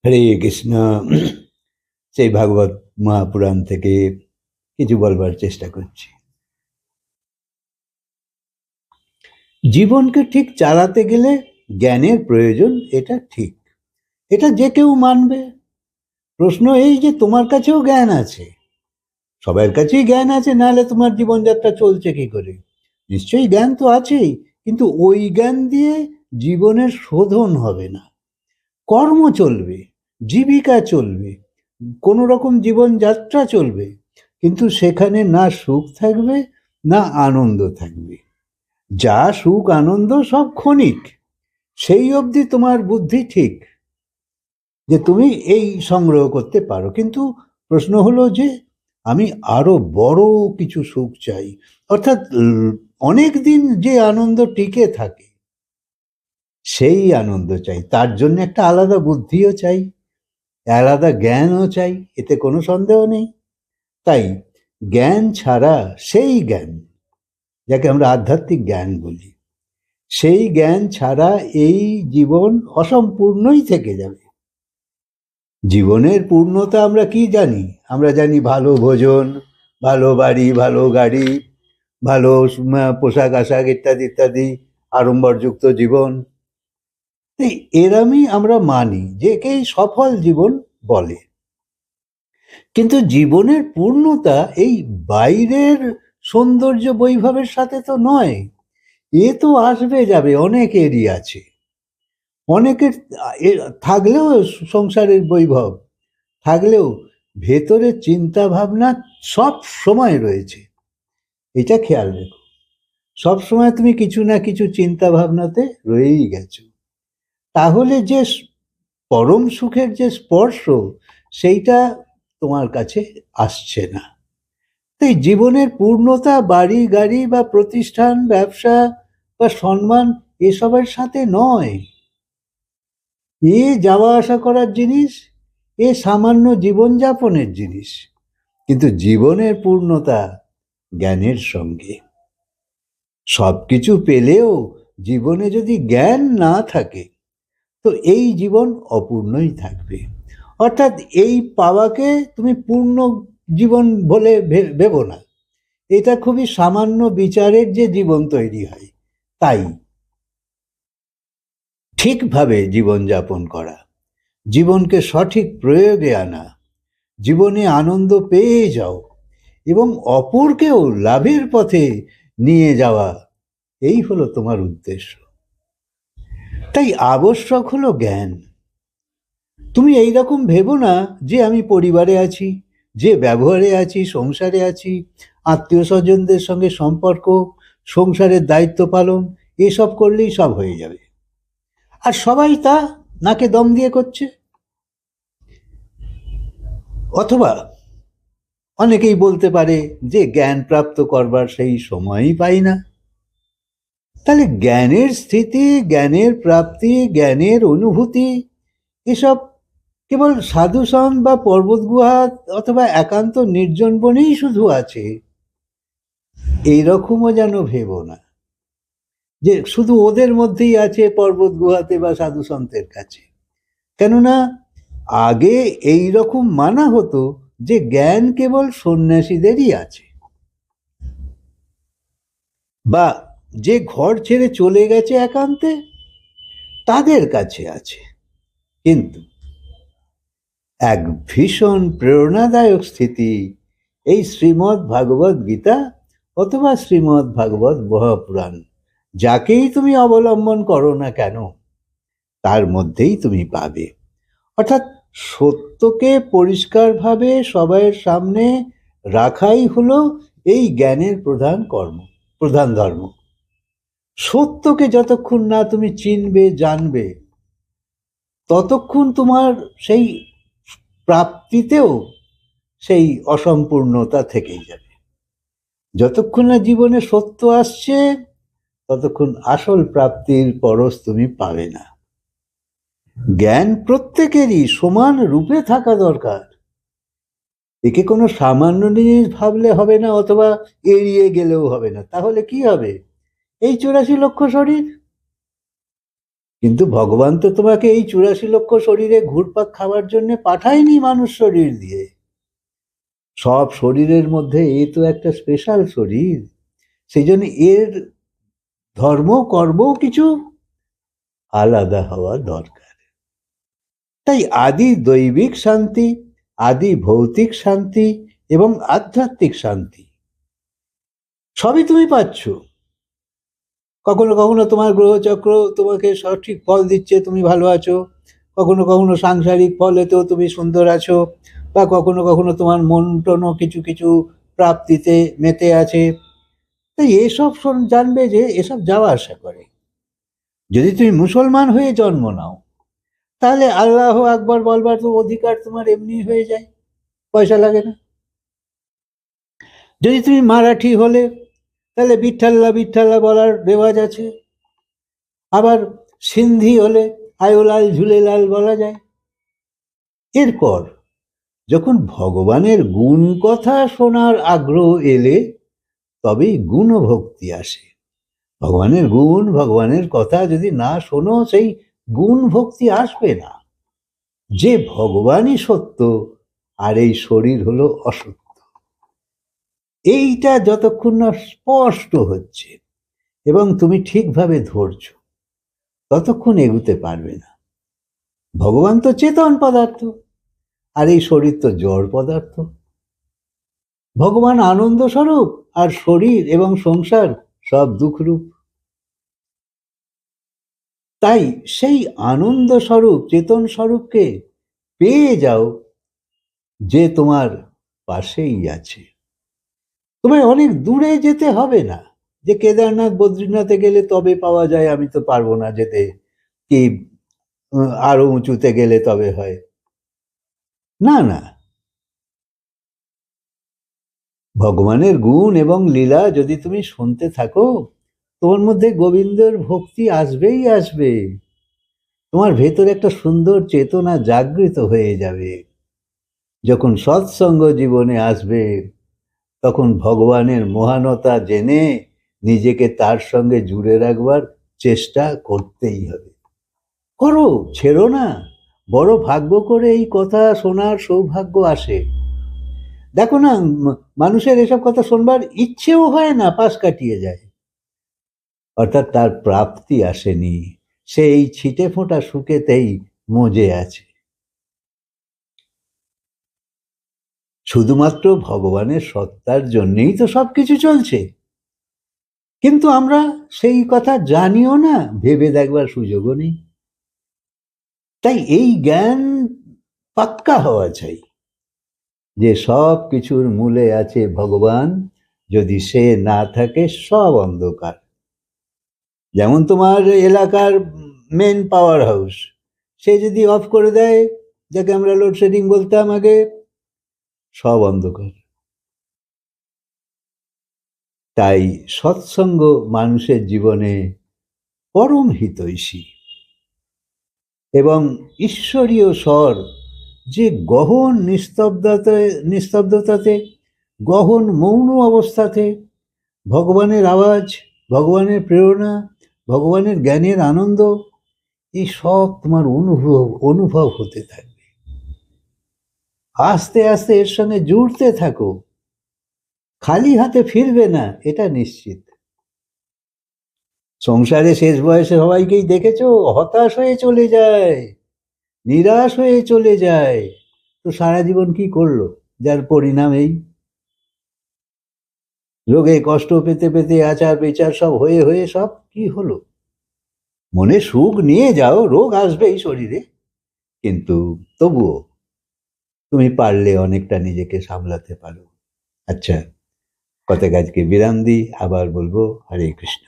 হরে কৃষ্ণ। সেই ভাগবত মহাপুরাণ থেকে কিছু বলবার চেষ্টা করছি। জীবনকে ঠিক চালাতে গেলে জ্ঞানের প্রয়োজন, এটা ঠিক, এটা যে কেউ মানবে। প্রশ্ন এই যে তোমার কাছেও জ্ঞান আছে, সবার কাছেই জ্ঞান আছে, নাহলে তোমার জীবনযাত্রা চলছে কি করে? নিশ্চয়ই জ্ঞান তো আছেই, কিন্তু ওই জ্ঞান দিয়ে জীবনের শোধন হবে না। কর্ম চলবে, জীবিকা চলবে, কোনো রকম জীবনযাত্রা চলবে, কিন্তু সেখানে না সুখ থাকবে না আনন্দ থাকবে। যা সুখ আনন্দ সব ক্ষণিক। সেই অবধি তোমার বুদ্ধি ঠিক যে তুমি এই সংগ্রহ করতে পারো, কিন্তু প্রশ্ন হলো যে আমি আরো বড় কিছু সুখ চাই, অর্থাৎ অনেক দিন যে আনন্দ টিকে থাকে সেই আনন্দ চাই। তার জন্য একটা আলাদা বুদ্ধিও চাই, আলাদা জ্ঞানও চাই, এতে কোনো সন্দেহ নেই। তাই জ্ঞান ছাড়া, সেই জ্ঞান যাকে আমরা আধ্যাত্মিক জ্ঞান বলি, সেই জ্ঞান ছাড়া এই জীবন অসম্পূর্ণই থেকে যাবে। জীবনের পূর্ণতা আমরা কি জানি? আমরা জানি ভালো ভোজন, ভালো বাড়ি, ভালো গাড়ি, ভালো পোশাক আশাক ইত্যাদি ইত্যাদি, আড়ম্বরযুক্ত জীবন। এরমই আমরা মানি, যে কেই সফল জীবন বলে। কিন্তু জীবনের পূর্ণতা এই বাইরের সৌন্দর্য বৈভবের সাথে তো নয়। এ তো আসবে যাবে, অনেকেরই আছে, অনেকের থাকলেও সংসারের বৈভব থাকলেও ভেতরে চিন্তা ভাবনা সব সময় রয়েছে। এটা খেয়াল রেখো, সব সময় তুমি কিছু না কিছু চিন্তা ভাবনাতে রয়েই গেছো। তাহলে যে পরম সুখের যে স্পর্শ, সেইটা তোমার কাছে আসছে না। তাই জীবনের পূর্ণতা বাড়ি গাড়ি বা প্রতিষ্ঠান, ব্যবসা বা সম্মান এসবের সাথে নয়। এ যাওয়া আসা করার জিনিস, এ সামান্য জীবনযাপনের জিনিস, কিন্তু জীবনের পূর্ণতা জ্ঞানের সঙ্গে। সবকিছু পেলেও জীবনে যদি জ্ঞান না থাকে, তো এই জীবন অপূর্ণই থাকবে। অর্থাৎ এই পাওয়াকে তুমি পূর্ণ জীবন বলে ভেবো না। এটা খুবই সামান্য বিচারের যে জীবন তৈরি হয়। তাই ঠিকভাবে জীবনযাপন করা, জীবনকে সঠিক প্রয়োগে আনা, জীবনে আনন্দ পেয়ে যাও এবং অপরকেও লাভের পথে নিয়ে যাওয়া, এই হলো তোমার উদ্দেশ্য। তাই আবশ্যক হলো জ্ঞান। তুমি এইরকম ভেবো না যে আমি পরিবারে আছি, যে ব্যবহারে আছি, সংসারে আছি, আত্মীয় স্বজনদের সঙ্গে সম্পর্ক, সংসারের দায়িত্ব পালন, এসব করলেই সব হয়ে যাবে। আর সবাই তা নাকে দম দিয়ে করছে। অথবা অনেকেই বলতে পারে যে জ্ঞান প্রাপ্ত করবার সেই সময়ই পাই না। তাহলে জ্ঞানের স্থিতি, জ্ঞানের প্রাপ্তি, জ্ঞানের অনুভূতি, এসব কেবল সাধুসং বা পর্বত গুহা অথবা একান্ত নির্জন বনেই শুধু আছে, এইরকমও যেন ভেবো না যে শুধু ওদের মধ্যেই আছে, পর্বত গুহাতে বা সাধু সন্তের কাছে। কেননা আগে এই রকম মানা হতো যে জ্ঞান কেবল সন্ন্যাসীদেরই আছে, বা যে ঘর ছেড়ে চলে গেছে একান্তে তাদের কাছে আছে। কিন্তু এক ভীষণ প্রেরণাদায়ক স্থিতি এই শ্রীমদ্ ভাগবত গীতা অথবা শ্রীমদ্ ভাগবত মহাপুরাণ, যাকেই তুমি অবলম্বন করো না কেন, তার মধ্যেই তুমি পাবে। অর্থাৎ সত্যকে পরিষ্কারভাবে সবাইয়ের সামনে রাখাই হলো এই জ্ঞানের প্রধান কর্ম, প্রধান ধর্ম। সত্যকে যতক্ষণ না তুমি চিনবে, জানবে, ততক্ষণ তোমার সেই প্রাপ্তিতেও সেই অসম্পূর্ণতা থেকেই যাবে। যতক্ষণ না জীবনে সত্য আসছে, ততক্ষণ আসল প্রাপ্তির পরশ তুমি পাবে না। জ্ঞান প্রত্যেকেরই সমান রূপে থাকা দরকার। একে কোনো সামান্য জিনিস ভাবলে হবে না, অথবা এড়িয়ে গেলেও হবে না। তাহলে কি হবে? এই 84 লক্ষ শরীর। কিন্তু ভগবান তো তোমাকে এই 84 লক্ষ শরীরে ঘুরপাক খাওয়ার জন্য পাঠায়নি মানুষ শরীর দিয়ে। সব শরীরের মধ্যে এ তো একটা স্পেশাল শরীর, সেই জন্য এর ধর্ম কর্মও কিছু আলাদা হওয়া দরকার। তাই আদি দৈবিক শান্তি, আদি ভৌতিক শান্তি এবং আধ্যাত্মিক শান্তি সবই তুমি পাচ্ছ। কখনো কখনো তোমার গ্রহচক্র তোমাকে সঠিক ফল দিচ্ছে, তুমি ভালো আছো। কখনো কখনো সাংসারিক ফলেতেও তুমি সুন্দর আছো, বা কখনো কখনো তোমার মন টনও কিছু কিছু প্রাপ্তিতে মেতে আছে। তাই এসব জানবে যে এসব যাওয়া আসা করে। যদি তুমি মুসলমান হয়ে জন্ম নাও, তাহলে আল্লাহ আকবার বলবার তো অধিকার তোমার এমনি হয়ে যায়, পয়সা লাগে না। যদি তুমি মারাঠি হলে, তাহলে বিঠাল্লা বিঠাল্লা বলার রেওয়াজ আছে। আবার সিন্ধি হলে আয়োলাল ঝুলেলাল বলা যায়। এরপর যখন ভগবানের গুণ কথা শোনার আগ্রহ এলে, তবেই গুণভক্তি আসে। ভগবানের গুণ, ভগবানের কথা যদি না শোনো, সেই গুণ ভক্তি আসবে না। যে ভগবানই সত্য, আর এই শরীর হলো অসত্য, এইটা যতক্ষণ না স্পষ্ট হচ্ছে এবং তুমি ঠিকভাবে ধরছো, ততক্ষণ এগুতে পারবে না। ভগবান তো চেতন পদার্থ, আর এই শরীর তো জড় পদার্থ। ভগবান আনন্দ স্বরূপ, আর শরীর এবং সংসার সব দুঃখরূপ। তাই সেই আনন্দ স্বরূপ, চেতন স্বরূপকে পেয়ে যাও, যে তোমার পাশেই আছে। তোমায় অনেক দূরে যেতে হবে না, যে কেদারনাথ বদ্রীনাথে গেলে তবে পাওয়া যায়, আমি তো পারবো না যেতে, কি আরো উঁচুতে গেলে তবে হয়। না না, ভগবানের গুণ এবং লীলা যদি তুমি শুনতে থাকো, তোমার মধ্যে গোবিন্দর ভক্তি আসবেই আসবে। তোমার ভেতরে একটা সুন্দর চেতনা জাগৃত হয়ে যাবে। যখন সৎসঙ্গ জীবনে আসবে, তখন ভগবানের মহানতা জেনে নিজেকে তার সঙ্গে জুড়ে রাখবার চেষ্টা করতেই হবে। করো, ছেড়ো না। বড় ভাগ্য করে এই কথা শোনার সৌভাগ্য আসে। দেখো না, মানুষের এসব কথা শোনবার ইচ্ছেও হয় না, পাশ কাটিয়ে যায়। অর্থাৎ তার প্রাপ্তি আসেনি, সে এই ছিটে ফোঁটা সুখেতেই মজে আছে। শুধুমাত্র ভগবানের সত্তার জন্যেই তো সবকিছু চলছে, কিন্তু আমরা সেই কথা জানিও না, ভেবে দেখবার সুযোগও নেই। তাই এই জ্ঞান পাক্কা হওয়া চাই যে সব কিছুর মূলে আছে ভগবান। যদি সে না থাকে, সব অন্ধকার। যেমন তোমার এলাকার মেন পাওয়ার হাউস, সে যদি অফ করে দেয়, যাকে আমরা লোডশেডিং বলতাম আগে, সব অন্ধকার। তাই সৎসঙ্গ মানুষের জীবনে পরম হিতৈষী, এবং ঈশ্বরীয় স্বর যে গহন নিস্তব্ধতাতে, গহন মৌন অবস্থাতে ভগবানের আওয়াজ, ভগবানের প্রেরণা, ভগবানের জ্ঞানের আনন্দ, এই সব তোমার অনুভব হতে থাকবে। আস্তে আস্তে এর সঙ্গে জুড়তে থাকো, খালি হাতে ফিরবে না, এটা নিশ্চিত। সংসারে শেষ বয়সে সবাইকেই দেখেছো, হতাশ হয়ে চলে যায়, নিরাশ হয়ে চলে যায়। তো সারা জীবন কি করলো, যার পরিণাম এই। রোগে কষ্ট পেতে পেতে আচার বিচার সব হয়ে হয়ে সব কি হলো। মনে সুখ নিয়ে যাও, রোগ আসবেই শরীরে, কিন্তু তবুও তুমি পারলে অনেকটা নিজেকে সামলাতে পারো। আচ্ছা, কথা আজকে বিরাম দিই, আবার বলবো। হরে কৃষ্ণ।